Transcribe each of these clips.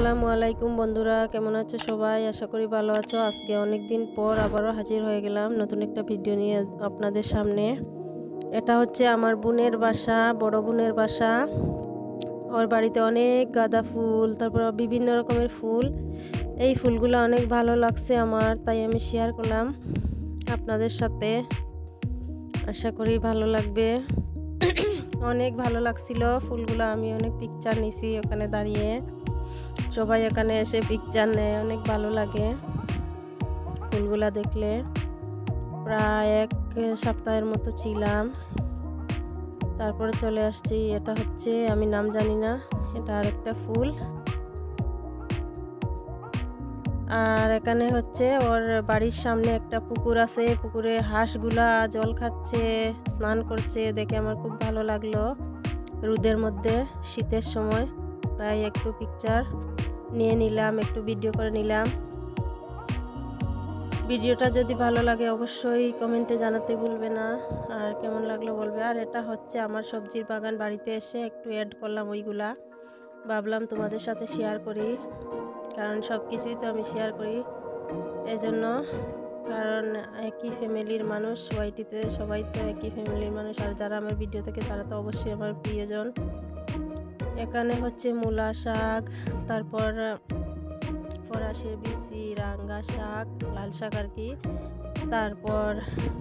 আসসালামু আলাইকুম বন্ধুরা, কেমন আছো সবাই? আশা করি ভালো আছো। আজকে অনেক দিন পর আবারও হাজির হয়ে গেলাম নতুন একটা ভিডিও নিয়ে আপনাদের সামনে। এটা হচ্ছে আমার বোনের বাসা, বড় বোনের বাসা। ওর বাড়িতে অনেক গাঁদা ফুল, তারপর বিভিন্ন রকমের ফুল। এই ফুলগুলো অনেক ভালো লাগছে আমার, তাই আমি শেয়ার করলাম আপনাদের সাথে। আশা করি ভালো লাগবে। অনেক ভালো লাগছিল ফুলগুলো, আমি অনেক পিকচার নিছি ওখানে দাঁড়িয়ে। সবাই এখানে এসে পিকচার নেয়, অনেক ভালো লাগে ফুলগুলা দেখলে। প্রায় এক সপ্তাহের মতো ছিলাম, তারপরে চলে আসছি। এটা হচ্ছে, আমি নাম জানি না, এটা আরেকটা ফুল। আর এখানে হচ্ছে ওর বাড়ির সামনে একটা পুকুর আছে, পুকুরে হাঁসগুলা জল খাচ্ছে, স্নান করছে, দেখে আমার খুব ভালো লাগলো। রোদের মধ্যে, শীতের সময়, তাই একটু পিকচার নিয়ে নিলাম, একটু ভিডিও করে নিলাম। ভিডিওটা যদি ভালো লাগে অবশ্যই কমেন্টে জানাতে ভুলবে না, আর কেমন লাগলো বলবে। আর এটা হচ্ছে আমার সবজির বাগান, বাড়িতে এসে একটু অ্যাড করলাম ওইগুলা, ভাবলাম তোমাদের সাথে শেয়ার করি, কারণ সব কিছুই তো আমি শেয়ার করি এজন্য। কারণ একই ফ্যামিলির মানুষ, ওয়াইটিতে সবাই তো একই ফ্যামিলির মানুষ, আর যারা আমার ভিডিও থেকে তারা তো অবশ্যই আমার প্রিয়জন। এখানে হচ্ছে মূলা শাক, তারপর ফরাসের বিচি, রাঙ্গা শাক, লাল শাক আর কি, তারপর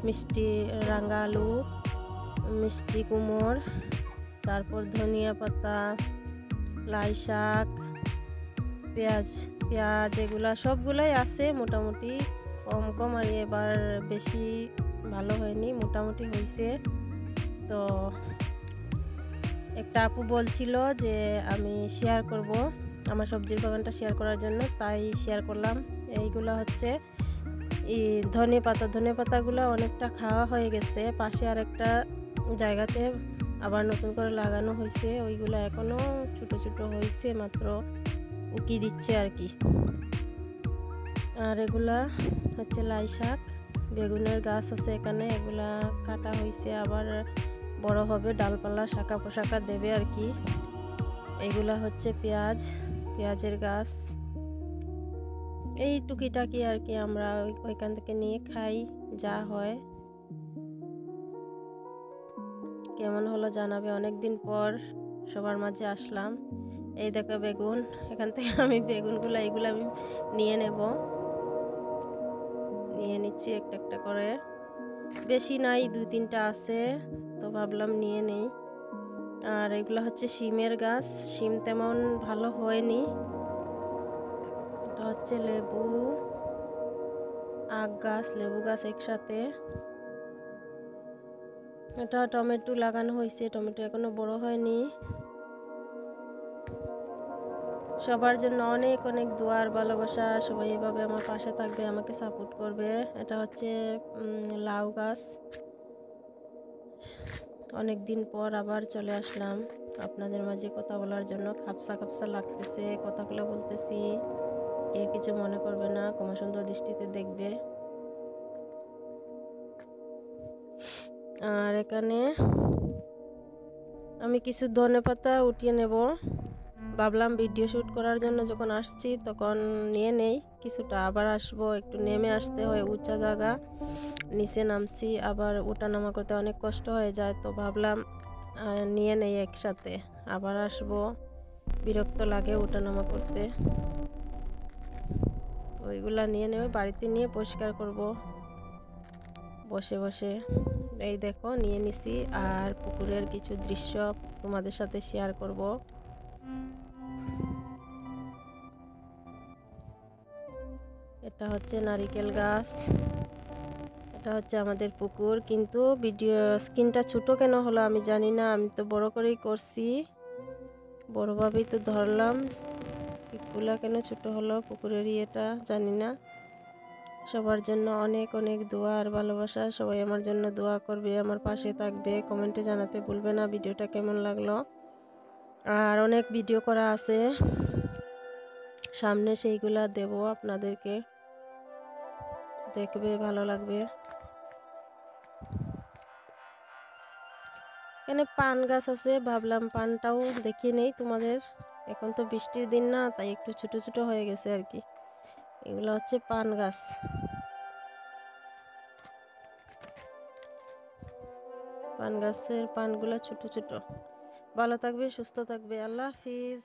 মিষ্টি রাঙ্গা আলু, মিষ্টি কুমড়, তারপর ধনিয়া পাতা, লাই শাক, পেঁয়াজ এগুলা সবগুলাই আছে মোটামুটি, কম কম, আর এবার বেশি ভালো হয়নি, মোটামুটি হয়েছে। তো একটা আপু বলছিল যে আমি শেয়ার করব আমার সবজির বাগানটা শেয়ার করার জন্য, তাই শেয়ার করলাম। এইগুলা হচ্ছে এই ধনে পাতাগুলো অনেকটা খাওয়া হয়ে গেছে, পাশে আর একটা জায়গাতে আবার নতুন করে লাগানো হয়েছে, ওইগুলো এখনো ছোট ছোট হয়েছে, মাত্র উকি দিচ্ছে আর কি। আর এগুলা হচ্ছে লাই শাক, বেগুনের গাছ আছে এখানে, এগুলা কাটা হয়েছে, আবার বড় হবে, ডালপালা শাখা পোশাকা দেবে আর কি। এগুলা হচ্ছে পেঁয়াজের গাছ। এই টুকিটাকি আর কি, আমরা ওইখান থেকে নিয়ে খাই, যা হয়। কেমন হলো জানাবে, অনেকদিন পর সবার মাঝে আসলাম। এই দেখো বেগুন, এখান থেকে আমি বেগুনগুলো এইগুলো আমি নিয়ে নিচ্ছি একটা একটা করে, বেশি নাই, 2-3টা আছে, তো ভাবলাম নিয়ে নেই। আর এগুলো হচ্ছে শিমের গাছ, শিম তেমন ভালো হয়নি। এটা হচ্ছে লেবু গাছ একসাথে। এটা টমেটো লাগানো হয়েছে, টমেটো এখনো বড় হয়নি। সবার জন্য অনেক অনেক দোয়ার ভালোবাসা, সবাই এভাবে আমার পাশে থাকবে, আমাকে সাপোর্ট করবে। এটা হচ্ছে লাউ গাছ। অনেক দিন পর আবার চলে আসলাম আপনাদের মাঝে কথা বলার জন্য, খাপসা লাগতেছে কথাগুলো বলতেছি, কেউ কিছু মনে করবে না, ক্ষমা সুন্দর দৃষ্টিতে দেখবে। আর এখানে আমি কিছু ধনেপাতা উঠিয়ে নেব, ভাবলাম ভিডিও শ্যুট করার জন্য যখন আসছি তখন নিয়ে নেই কিছুটা, আবার আসবো, একটু নেমে আসতে হয়, উঁচা জায়গা, নিচে নামছি, আবার ওঠানামা করতে অনেক কষ্ট হয়ে যায়, তো ভাবলাম নিয়ে নেই একসাথে, আবার আসবো, বিরক্ত লাগে ওঠানামা করতে। তো ওইগুলা নিয়ে নেবে, বাড়িতে নিয়ে পরিষ্কার করব বসে বসে। এই দেখো নিয়ে নিছি, আর পুকুরের কিছু দৃশ্য তোমাদের সাথে শেয়ার করব। এটা হচ্ছে নারিকেল গাছ, এটা হচ্ছে আমাদের পুকুর, কিন্তু ভিডিও স্ক্রিনটা ছোট কেন হলো আমি জানি না, আমি তো বড় করেই করছি, বড়ভাবেই তো ধরলাম, পিকগুলা কেন ছোট হলো পুকুরের ইয়েটা জানি না। সবার জন্য অনেক অনেক দোয়া আর ভালোবাসা, সবাই আমার জন্য দোয়া করবে, আমার পাশে থাকবে, কমেন্টে জানাতে ভুলবে না ভিডিওটা কেমন লাগলো। আর অনেক ভিডিও করা আছে সামনে, সেইগুলা দেব আপনাদেরকে, দেখবে ভালো লাগবে। এখানে পান গাছ আছে, ভাবলাম পানটাও দেখিয়ে নেই তোমাদের, এখন তো বৃষ্টির দিন না, তাই একটু ছোট ছোট হয়ে গেছে আর কি। এগুলো হচ্ছে পান গাছ। পান গাছের পানগুলো ছোট ছোট। ভালো থাকবে, সুস্থ থাকবে, আল্লাহ হাফিজ।